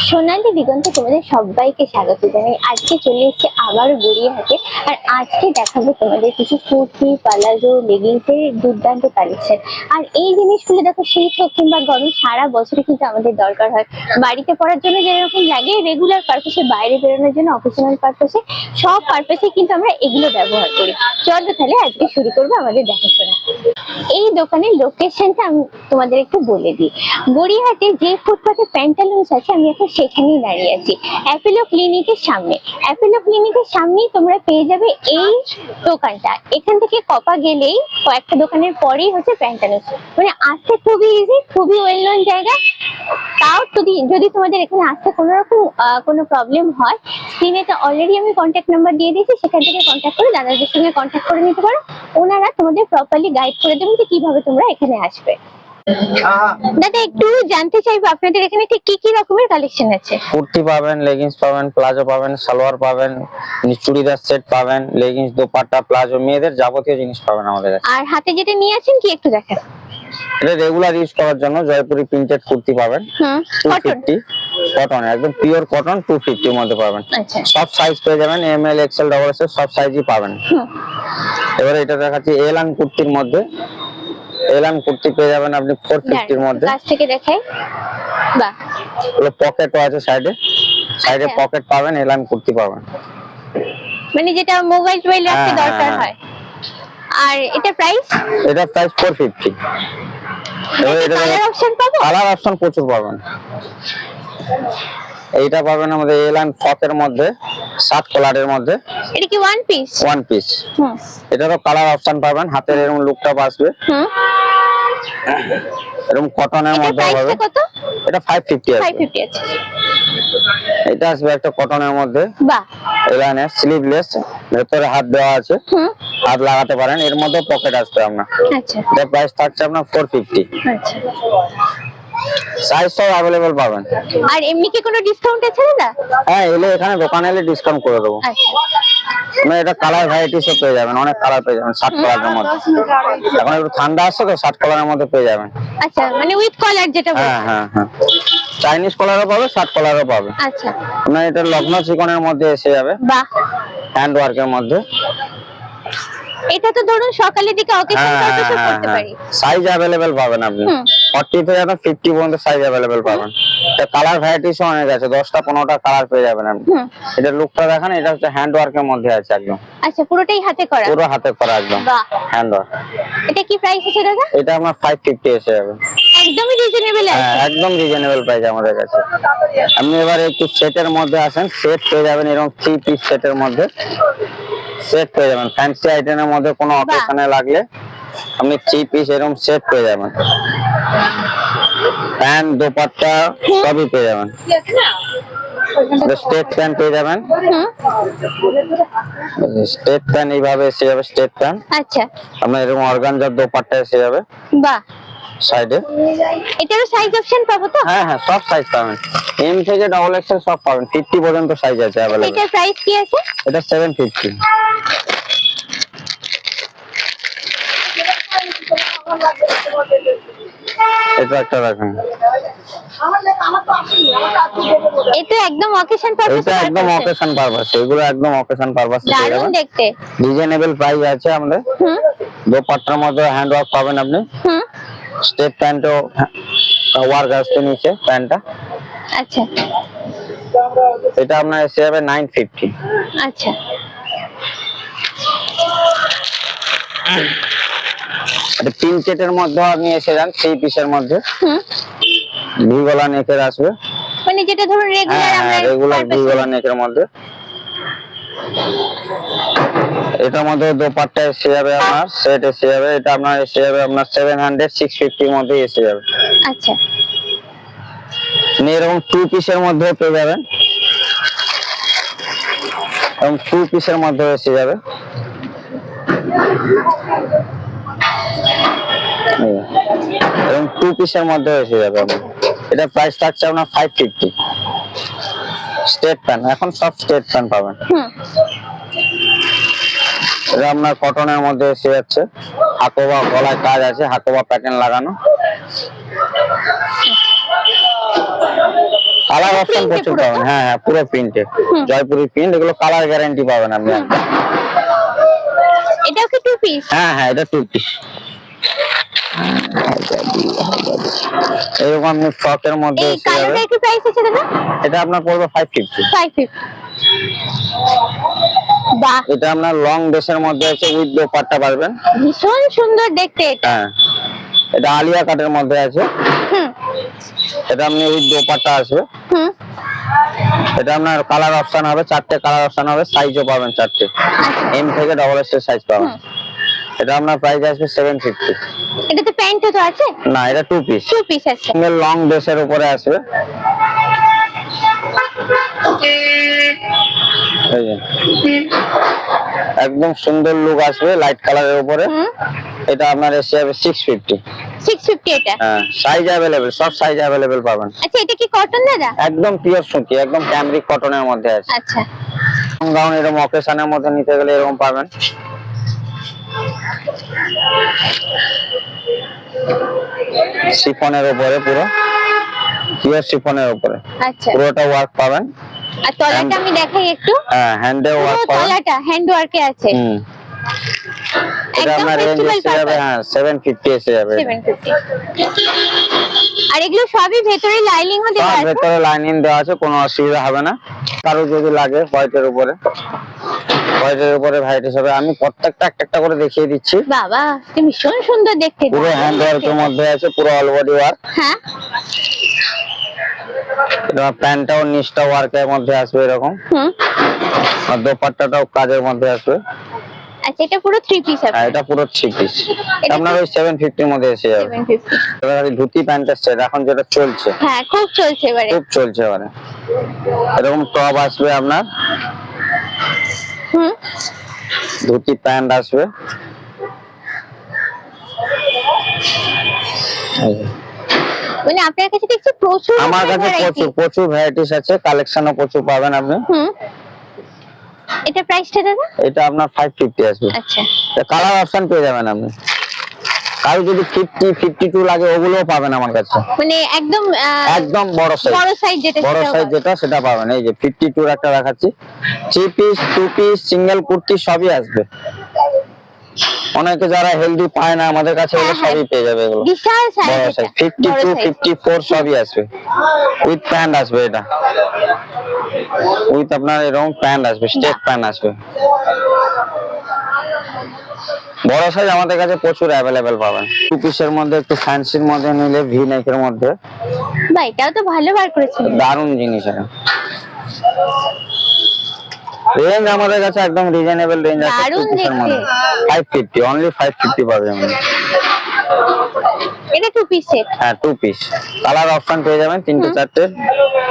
সোনালী দিগন্তে তোমাদের সবাইকে স্বাগত জানাই। আজকে চলে এসেছি আবার গড়িয়াহাটে, আর আজকে দেখাবো তোমাদের কিছু কুর্তি, পালাজো, লেগিংস এর দুর্দান্ত কালেকশন। আর এই জিনিসগুলো দেখো, শীত হোক কিংবা গরম, সারা বছরে কিন্তু আমাদের দরকার হয়। বাড়িতে পরার জন্য যেরকম লাগে, রেগুলার পারপাসে, বাইরে বেরোনোর জন্য, অকেশনাল পারপাসে, সব পারপাসে কিন্তু আমরা এগুলো ব্যবহার করি। চলো তাহলে আজকে শুরু করবো আমাদের দেখাশোনা। এই দোকানের লোকেশনটা আমি তোমাদের একটু বলে দিই। গড়িয়াহাটে যে ফুটপাতে প্যান্টালুন্স আছে, আমি এখন সেখানেই দাঁড়িয়ে আছি, অ্যাপোলো ক্লিনিকের সামনে। অ্যাপোলো ক্লিনিকের সামনেই তোমরা পেয়ে যাবে এই দোকানটা। এখান থেকে কপা গেলেই কয়েকটা দোকানের পরেই হচ্ছে প্যান্টালুন্স। মানে আসতে খুবই ইজি, খুবই ওয়েল নোন জায়গা। তাও যদি তোমাদের এখানে আসতে কোনো রকম কোনো প্রবলেম হয়, স্ক্রিনে তো অলরেডি আমি কন্ট্যাক্ট নাম্বার দিয়ে দিয়েছি, সেখান থেকে কন্ট্যাক্ট করে দাদাদের সঙ্গে কন্ট্যাক্ট করে নিতে পারো। ওনারা তোমাদের প্রপারলি গাইড করে দেবেন যে কিভাবে তোমরা এখানে আসবে। দাদা, একটু জানতে চাইবো আপনাদের এখানে ঠিক কি কি রকমের কালেকশন আছে? কুর্তি পাবেন, লেগিংস পাবেন, প্লাজো পাবেন, সালোয়ার পাবেন, চুড়িদার সেট পাবেন, লেগিংস, দোপাট্টা, প্লাজো, মেয়েদের যাবতীয় জিনিস পাবেন আমাদের কাছে। আর হাতে যেটা নিয়ে আছেন কি একটু দেখান। এটা রেগুলার ইউজ করার জন্য জয়পুরি প্রিন্টেড কুর্তি পাবেন, 250 কটন, একদম পিওর কটন, 250 এর মধ্যে পাবেন। আচ্ছা, সব সাইজ পেয়ে যাবেন, M L, XL, double XL সব সাইজই পাবেন। এবারে এটা দেখাচ্ছি এলান কুর্তির মধ্যে। এলান কুর্তি পেয়ে যাবেন আপনি 450 এর মধ্যে। কাছ থেকে দেখাই। বাহ, এগুলো পকেটও আছে, সাইডে সাইডে পকেট পাবেন, এলান কুর্তি পাবেন। মানে যেটা মোবাইল টোবাইল রাখতে দরকার হয়। আর এটা প্রাইস? এটা প্রাইস 450। এবারে এটা কালার অপশন পাবো? কালার অপশন প্রচুর পাবেন। এইটা পাবেন আমাদের এলান ফকের মধ্যে, 7 কালারের মধ্যে। এটা কি ওয়ান পিস? One piece. এটারও কালার অপশন পাবেন, হাতের এরকম লুকটা আসবে। এরকম কটনের মধ্যে হবে। কত? এটা 550 আছে। 550 আছে। এটা আসবে একটা কটনের মধ্যে। বাহ, এলানের স্লিভলেস, ভেতরে হাত দেওয়া আছে, হাত লাগাতে পারেন। এর মধ্যে পকেট আসবে আপনার। আচ্ছা, এটা প্রাইস থাকছে আপনার 450। আচ্ছা। সাইজ সব अवेलेबल পাবেন। আর এমনি কি কোনো ডিসকাউন্ট আছে দাদা? হ্যাঁ, এলে এখানে দোকানে এলে ডিসকাউন্ট করে দেবো। আচ্ছা, মানে এটা কালার ভ্যারাইটি সব পেয়ে যাবেন, অনেক কালার পেয়ে যাবেন 7 কালারের মধ্যে। এখন একটু ঠান্ডা আসছে তো, 7 কালারের মধ্যে পেয়ে যাবেন। আচ্ছা, মানে উইথ কলার যেটা বলছেন। হ্যাঁ হ্যাঁ হ্যাঁ, চাইনিজ কলারও পাবে, 7 কালারও পাবে। আচ্ছা, আপনার এটা লগ্ন চিকনের মধ্যে এসে যাবে, বাহ। হ্যান্ড ওয়ার্কের মধ্যে। এটা তো ধরুন সকালের দিকে অকেশন পারপাসে করতে পারি। সাইজ अवेलेबल পাবেন আপনি, 40 থেকে 50 পর্যন্ত সাইজ अवेलेबल পাবেন। এটা কালার ভ্যারাইটিস অনেক আছে, 10টা 15টা কালার পেয়ে যাবেন আপনি। এটা লুকটা দেখেন, এটা হচ্ছে হ্যান্ড ওয়ার্কের মধ্যে আছে একদম। আচ্ছা, পুরোটাই হাতে করা? পুরো হাতে করা একদম, বাহ। Hand work. এটা কি প্রাইস আছে দাদা? এটা আপনার 550 এসে যাবে। একদমই রিজনেবল আছে। হ্যাঁ, একদম রিজনেবল প্রাইস আমাদের কাছে। আপনি এবারে একটু সেটের মধ্যে আসেন, সেট পেয়ে যাবেন এরকম 3 পিস সেটের মধ্যে। সেট পেয়ে যাবেন, ফ্যান্সি আইটেমের মধ্যে কোনো অকেশনে লাগলে আপনি 3 পিস এরকম সেট পেয়ে যাবেন। প্যান্ট, দোপাট্টা সবই পেয়ে যাবেন। স্টেট প্যান্ট পেয়ে যাবেন, স্টেট প্যান্ট এইভাবে এসে যাবে, স্টেট প্যান্ট। আচ্ছা, আপনার এরকম অর্গানজার দোপাট্টা এসে যাবে বাহ। সাইডে। এটারও সাইজ অপশন পাবো তো? হ্যাঁ হ্যাঁ, সব সাইজ পাবেন, এম থেকে ডাবল এক্সেল সব পাবেন, 50 পর্যন্ত সাইজ আছে अवेलेबल। এটার প্রাইস কি আছে? এটা 750। এটা একটা রাখেন, এটা একদম অকেশন পারপাসে। এটা একদম অকেশন পারপাস, এগুলো একদম অকেশন পারপাস। দারুণ দেখতে, রিজনেবল প্রাইস আছে আমাদের। দোপাট্টার মধ্যে হ্যান্ড ওয়ার্ক পাবেন আপনি। স্টেপ প্যান্টও ওয়ার্ক আসছে নিচে প্যান্টটা। আচ্ছা, এটা আপনার এসে যাবে 950। আচ্ছা। এটা প্রিন্টেডের মধ্যে আপনি এসে যান, 3 পিসের মধ্যে। ভি গলা নেকের আসবে, মানে যেটা ধরুন রেগুলার আমরা রেগুলার ভি গলা নেকের মধ্যে। এটার মধ্যে দোপাট্টা এসে যাবে আপনার, সেট এসে যাবে। এটা আপনার এসে যাবে আপনার 700 650 এর মধ্যে এসে যাবে। আচ্ছা, এরকম 2 পিসের মধ্যে পেয়ে যাবেন, এরকম 2 পিসের মধ্যে এসে যাবে। এবং 2 পিসের মধ্যে এসে যাবে আপনার। এটা প্রাইস থাকছে আপনার 550। স্টেট প্যান্ট, এখন সব স্টেট প্যান্ট পাবেন। এটা আপনার কটনের মধ্যে এসে যাচ্ছে, হাকোবা গলায় কাজ আছে, হাকোবা প্যাটার্ন লাগানো। কালার অপশন Print এ প্রচুর পুরো পাবেন, তো? হ্যাঁ হ্যাঁ পুরো প্রিন্টে, জয়পুরি প্রিন্ট, এগুলো কালার গ্যারান্টি পাবেন আপনি। এটাও কি 2 পিস? হ্যাঁ হ্যাঁ এটা 2 পিস। এরকম আপনি ফ্রকের মধ্যে এই এসে যাবে। কালারটা কি প্রাইস আছে দাদা? এটা আপনার পড়বে 550। 550। বাহ, এটা আপনার লং ড্রেসের মধ্যে আছে, উইথ দোপাট্টা পাবেন। ভীষণ সুন্দর দেখতে এটা। হ্যাঁ এটা আলিয়া কাটের মধ্যে আছে, হুম এটা আপনি উইথ দোপাট্টা আসবে। হুম। এটা আপনার কালার অপশন হবে, 4টে কালার অপশন হবে, সাইজও পাবেন 4টে, এম থেকে ডবল এক্সেল সাইজ পাবেন। এটা আপনার প্রাইস আসবে 750। এটাতে প্যান্টও তো আছে? না এটা 2 পিস। 2 পিস আছে। সিঙ্গেল লং ড্রেসের উপরে আসবে। এই যে একদম সুন্দর লুক আসবে লাইট কালারের উপরে। হুম। এটা আপনার এসে যাবে 650। 650 এটা? হ্যাঁ সাইজ অ্যাভেলেবেল, সব সাইজ অ্যাভেলেবেল পাবেন। আচ্ছা, এটা কি কটন দাদা? একদম পিওর সুতি, একদম ক্যামরিক কটনের মধ্যে আছে। আচ্ছা। গাউন এরকম অকেশনের মধ্যে নিতে গেলে এরকম পাবেন। শিফনের উপরে, পুরো পিওর শিফনের উপরে আচ্ছা, পুরোটা ওয়ার্ক পাবেন। আর তলাটা আমি দেখাই একটু। হ্যাঁ হ্যান্ডে পুরো ওয়ার্ক পাবেন। তলাটা হ্যান্ড ওয়ার্কে আছে। এটা একদম আপনার রেঞ্জ festival এসে যাবে, purpose। হ্যাঁ 750 এসে যাবে। 750। আর এগুলো সবই ভেতরে লাইনিংও দেওয়া সব আছে? ভেতরে লাইনিং দেওয়া আছে, কোনো অসুবিধা হবে না। কারো যদি লাগে হোয়াইটের উপরে, হোয়াইটের উপরে ভ্যারাইটিস হবে। আমি প্রত্যেকটা একটা করে দেখিয়ে দিচ্ছি। বাবা, এটা ভীষণ সুন্দর দেখতে। পুরো হ্যান্ড ওয়ার্কের মধ্যে আছে, পুরো অল বডি ওয়ার্ক। হ্যাঁ। এটা প্যান্টটাও নিচটা ওয়ার্কের মধ্যে আসবে এরকম, হুম। আর দোপাট্টাটাও কাজের মধ্যে আসবে। আচ্ছা, এটা পুরো 3 পিস হবে? হ্যাঁ এটা পুরো 3 পিস। আপনার ওই 750 এর মধ্যে এসে যাবে। 750। এবার ধুতি প্যান্টের সেট এখন যেটা চলছে, হ্যাঁ, খুব চলছে এবারে। খুব চলছে এবারে। এরকম টপ আসবে আপনার, হুম। ধুতি প্যান্ট আসবে। মানে আপনার কাছে দেখছি প্রচুর আমার কাছে variety। প্রচুর ভ্যারাইটিস আছে, কালেকশনও প্রচুর পাবেন আপনি। হুম। এটা প্রাইসটা দাদা? এটা আপনার 550 আসবে। আচ্ছা। কালার অপশন পেয়ে যাবেন আপনি। কারো যদি 50 52 লাগে ওগুলোও পাবেন আমার কাছে। মানে একদম একদম বড় সাইজ, বড় সাইজ যেটা, বড় সেটাও সাইজ পাবেন। যেটা সেটা পাবেন। এই যে 52 একটা দেখাচ্ছি, 3 পিস 2 পিস সিঙ্গেল কুর্তি সবই আসবে। অনেকে যারা হেলদি পায় না, আমাদের কাছে এগুলো হ্যাঁ, সবই পেয়ে যাবে। এগুলো বিশাল সাইজ বড় এটা। সাইজ 52 54 সবই আসবে, উইথ প্যান্ট আসবে। এটা উইথ আপনার এরকম প্যান্ট আসবে, স্টেট প্যান্ট আসবে। বড় সাইজ আমাদের কাছে প্রচুর অ্যাভেলেবেল পাবেন। 2 পিসের মধ্যে একটু ফ্যান্সির মধ্যে নিলে ভি নেকের মধ্যে, ভাই এটাও তো ভালো বার করেছেন। দারুণ জিনিস। এটা রেঞ্জ আমাদের কাছে একদম রিজনেবল রেঞ্জ আছে। 2 দারুণ পিসের দেখতে। মধ্যে 550, অনলি 550 পাবেন। এটা 2 পিস সেট? হ্যাঁ 2 পিস, কালার অপশন পেয়ে যাবেন 3টে 4টে,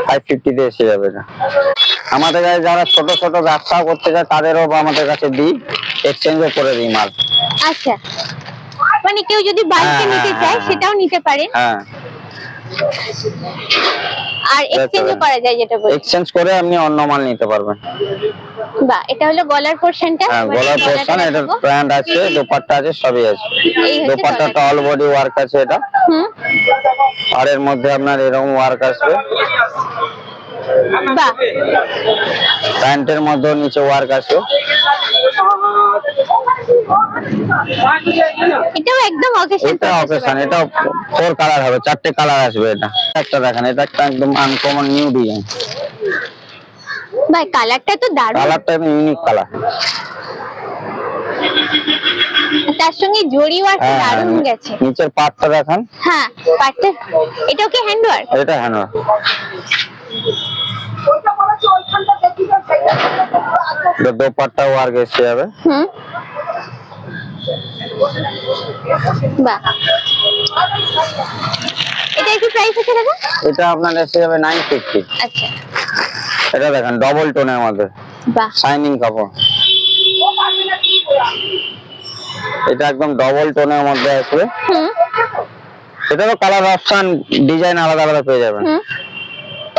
550 তে এসে যাবে। এটা আমাদের কাছে যারা ছোট ছোট ব্যবসা করতে চায় তাদেরও আমাদের কাছে দিই, এক্সচেঞ্জও করে দিই মাল। আচ্ছা, মানে কেউ যদি বাল্কে হ্যাঁ, নিতে হ্যাঁ, চায় হ্যাঁ। সেটাও নিতে পারেন। হ্যাঁ আর এক্সচেঞ্জও করা যায় যেটা বলছেন। এক্সচেঞ্জ করে আপনি অন্য মাল নিতে পারবেন। বাহ, এটা হলো গলার পোরশনটা। হ্যাঁ গলার পোরশন, এটা প্যান্ট আছে, দোপাট্টা আছে, সবই আছে। এই হচ্ছে দোপাট্টাটা অল বডি ওয়ার্ক আছে এটা, হুম। আর এর মধ্যে আপনার এরকম ওয়ার্ক আসবে। বাহ, প্যান্টের মধ্যে নিচে ওয়ার্ক আসবে। এটাও একদম অকেশন। এটা অকেশন, এটা 4 কালার হবে, 4টে কালার আসবে। এটা একটা দেখেন, এটা একটা একদম আনকমন নিউ ডিজাইন। ভাই কালারটা তো দারুণ। কালারটা ইউনিক কালার। তার সঙ্গে জরি ওয়ার্ক দারুণ গেছে। নিচের পাটটা দেখেন। হ্যাঁ, পাটটা এটাও কি হ্যান্ড ওয়ার্ক? এটা হ্যান্ড ওয়ার্ক। দোপাট্টা ওয়ার্ক এসে যাবে। হুম। বাহ, এটা কি প্রাইস আছে দাদা? এটা আপনার এসে যাবে 950। আচ্ছা। এটা দেখেন ডবল টোনের মধ্যে, বাহ, শাইনিং কাপড়। এটা একদম ডবল টোনের মধ্যে আসবে। হুম এটারও কালার অপশন ডিজাইন আলাদা আলাদা পেয়ে যাবেন। হুম।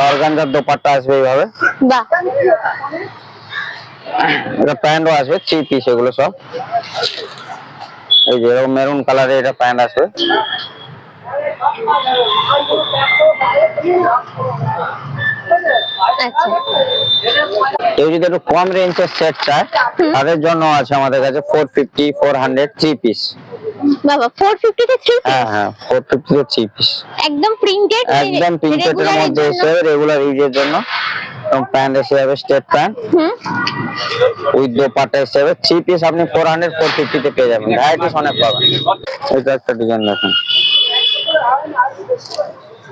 অর্গানজার দোপাট্টা আসবে এইভাবে। বাহ, এটা প্যান্টও আসবে 3 পিস, এগুলো সব। এই যে এরকম মেরুন কালারে এটা প্যান্ট আসবে। আচ্ছা কেউ যদি একটু কম রেঞ্জের সেট চায় তাদের জন্য আছে আমাদের কাছে 450 400 থ্রি পিস। বাবা 450 তে 3 পিস? হ্যাঁ হ্যাঁ 450 তে থ্রি পিস, একদম প্রিন্টেড, একদম প্রিন্টেডের মধ্যে এসে রেগুলার ইউজের জন্য। এবং প্যান্ট এসে যাবে স্টেট প্যান্ট উইথ দোপাট্টা এসে যাবে। থ্রি পিস আপনি 400 450 তে পেয়ে যাবেন, ভ্যারাইটিস অনেক পাবেন। এটা একটা ডিজাইন দেখেন,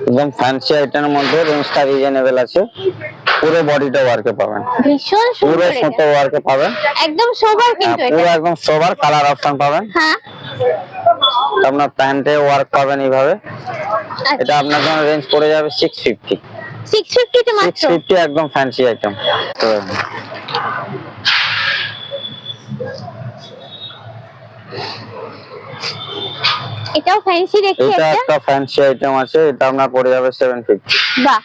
একদম ফ্যান্সি আইটেমের মধ্যে রেঞ্জটা রিজনেবল আছে। পুরো বডিটা ওয়ার্কে পাবেন, ভীষণ পুরো সুন্দর, সুতো ওয়ার্কে পাবেন, একদম সোবার কিন্তু এটা। পুরো একদম সোবার কালার অপশন পাবেন। হ্যাঁ আপনার প্যান্টে ওয়ার্ক পাবেন এইভাবে। আচ্ছা। এটা আপনার জন্য রেঞ্জ পড়ে যাবে 650। 650 তে মাত্র? 650 একদম ফ্যান্সি আইটেম। তো এটাও ফ্যান্সি দেখছি এটা একটা। একটা ফ্যান্সি আইটেম আছে, এটা আপনার পড়ে যাবে 750। বাহ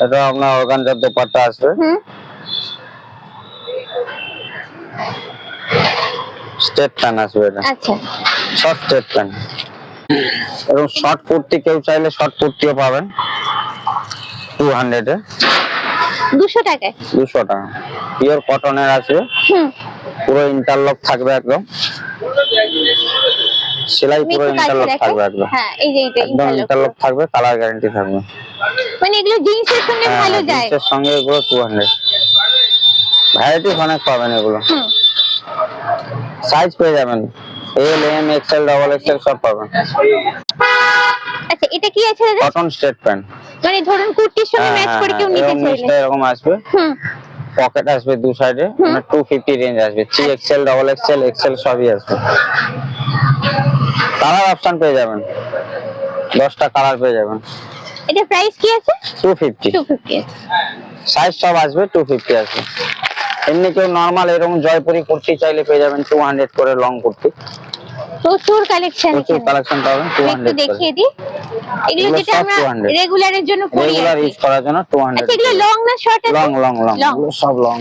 এটা আপনার অর্গানজার দোপাট্টা আসবে, স্টেট প্যান্ট আসবে। এটা আচ্ছা শর্ট স্টেট প্যান্ট। এবং শর্ট কুর্তি কেউ চাইলে শর্ট কুর্তিও পাবেন 200 এ, 200 টাকায়। 200 টাকা। পিওর কটনের আছে, পুরো ইন্টারলক থাকবে একদম, সেলাই পুরো ইন্টারলক থাকবে একদম। হ্যাঁ এই যে এটা একদম ইন্টারলক থাকবে, কালার গ্যারান্টি থাকবে। মানে এগুলো জিন্সের সঙ্গে ভালো যায়। জিন্সের সঙ্গে এগুলো 200। ভ্যারাইটিস অনেক পাবেন এগুলো। সাইজ পেয়ে যাবেন L M XL double XL সব পাবেন। আচ্ছা এটা কি আছে দাদা? কটন স্টেট প্যান্ট, মানে ধরুন কুর্তির সঙ্গে ম্যাচ করে কেউ নিতে চাইলে এরকম আসবে। পকেট আসবে দু সাইডে, মানে 250 রেঞ্জ আসবে। 3 এক্সএল ডাবল এক্সএল এক্সএল সবই আসবে। কালার অপশন পেয়ে যাবেন, 10টা কালার পেয়ে যাবেন। এটা প্রাইস কি আছে? 250। 250 সাইজ সব আসবে, 250 আসবে। এমনি কেউ নরমাল এরকম জয়পুরি কুর্তি চাইলে পেয়ে যাবেন 200 করে লং কুর্তি। প্রচুর কালেকশন প্রচুর কালেকশন পাবেন 200 একটু দেখিয়ে দিই। এগুলো যেটা আমরা রেগুলারের জন্য পরি, রেগুলার ইউজ করার জন্য 200। আচ্ছা এগুলো লং না শর্ট আছে? লং লং লং, এগুলো সব লং।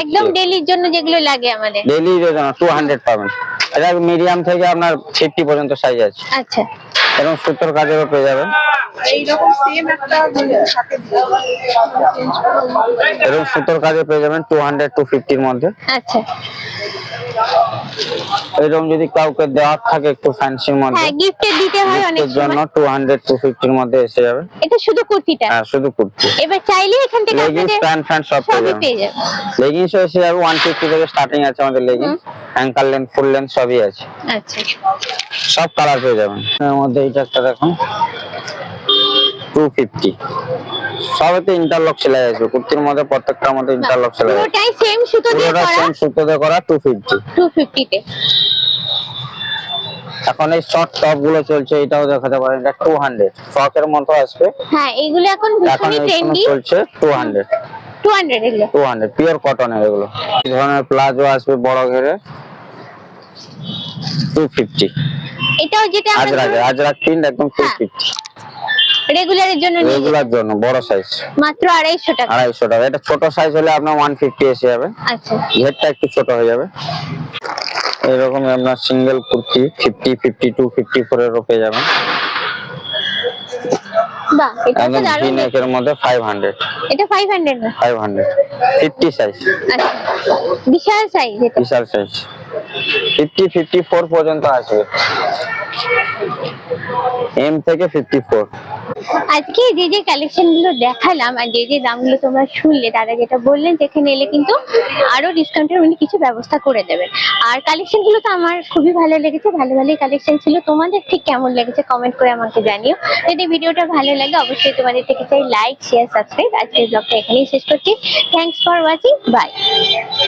একদম ডেলির জন্য যেগুলো লাগে আমাদের, ডেইলি জন্য 200 পাবেন। এটা মিডিয়াম থেকে আপনার 50 পর্যন্ত সাইজ আছে। আচ্ছা এবং সুতোর কাজেরও পেয়ে যাবেন। এইরকম সেম একটা সাথে এবং সুতোর কাজে পেয়ে যাবেন 200 250 এর মধ্যে। আচ্ছা এরকম যদি কাউকে দেওয়ার থাকে একটু ফ্যান্সির মধ্যে, হ্যাঁ গিফটে দিতে হয় অনেক এর জন্য সময়। 200 250 এর মধ্যে এসে যাবে। এটা শুধু কুর্তিটা? হ্যাঁ শুধু কুর্তি। এবার চাইলে এখান থেকে লেগিংস আপনাদের প্যান্ট ফ্যান্ট সব সবই পেয়ে যাবেন। লেগিংস এসে যাবে 150 থেকে স্টার্টিং আছে আমাদের leggings. Ankle length full length সবই আছে। আচ্ছা সব কালার পেয়ে যাবেন। এর মধ্যে এটা একটা দেখুন 250। সবতে ইন্টারলক সেলাই আছে কুর্তির মধ্যে, প্রত্যেকটার মধ্যে ইন্টারলক সেলাই আছে। পুরোটাই সেম সুতো দিয়ে পুরোটা করা? সেম সুতো দিয়ে করা 250। 250 তে। এখন এই শর্ট টপ গুলো চলছে, এটাও দেখাতে পারেন, এটা 200 ফ্রকের মতো আসবে। হ্যাঁ এগুলো এখন এখন ভীষণই এই ট্রেন্ডি। চলছে 200 এগুলো 200 পিওর কটনের। এগুলো এই ধরনের প্লাজো আসবে বড় ঘেরে 250। এটাও যেটা আমরা আজরাক প্রিন্ট একদম 250। রেগুলারের জন্য নিয়ে রেগুলার জন্য বড় সাইজ মাত্র 250 টাকা। 250 টাকা। এটা ছোট সাইজ হলে আপনার 150 এসে যাবে। আচ্ছা ঘেরটা একটু ছোট হয়ে যাবে। এরকম আপনার সিঙ্গেল কুর্তি 50 52 54 এর পেয়ে যাবেন। বাহ এটা তো একদম দারুণ। ভিনেকের মধ্যে 500। এটা 500 না? 500 50 সাইজ, আচ্ছা বিশাল সাইজ এটা। বিশাল সাইজ 50 54 পর্যন্ত আসবে, এম থেকে 54। আজকে যে যে কালেকশন গুলো দেখালাম আর যে যে দামগুলো তোমরা শুনলে, তারা যেটা বললেন যেখানে এলে কিন্তু আরো ডিসকাউন্টের উনি কিছু ব্যবস্থা করে দেবেন। আর কালেকশন গুলো তো আমার খুবই ভালো লেগেছে, ভালো ভালোই কালেকশন ছিল। তোমাদের ঠিক কেমন লেগেছে কমেন্ট করে আমাকে জানিও। যদি ভিডিওটা ভালো লাগে অবশ্যই তোমাদের থেকে চাই লাইক শেয়ার সাবস্ক্রাইব। আজকের ব্লগটা এখানেই শেষ করছি। Thanks for watching, by.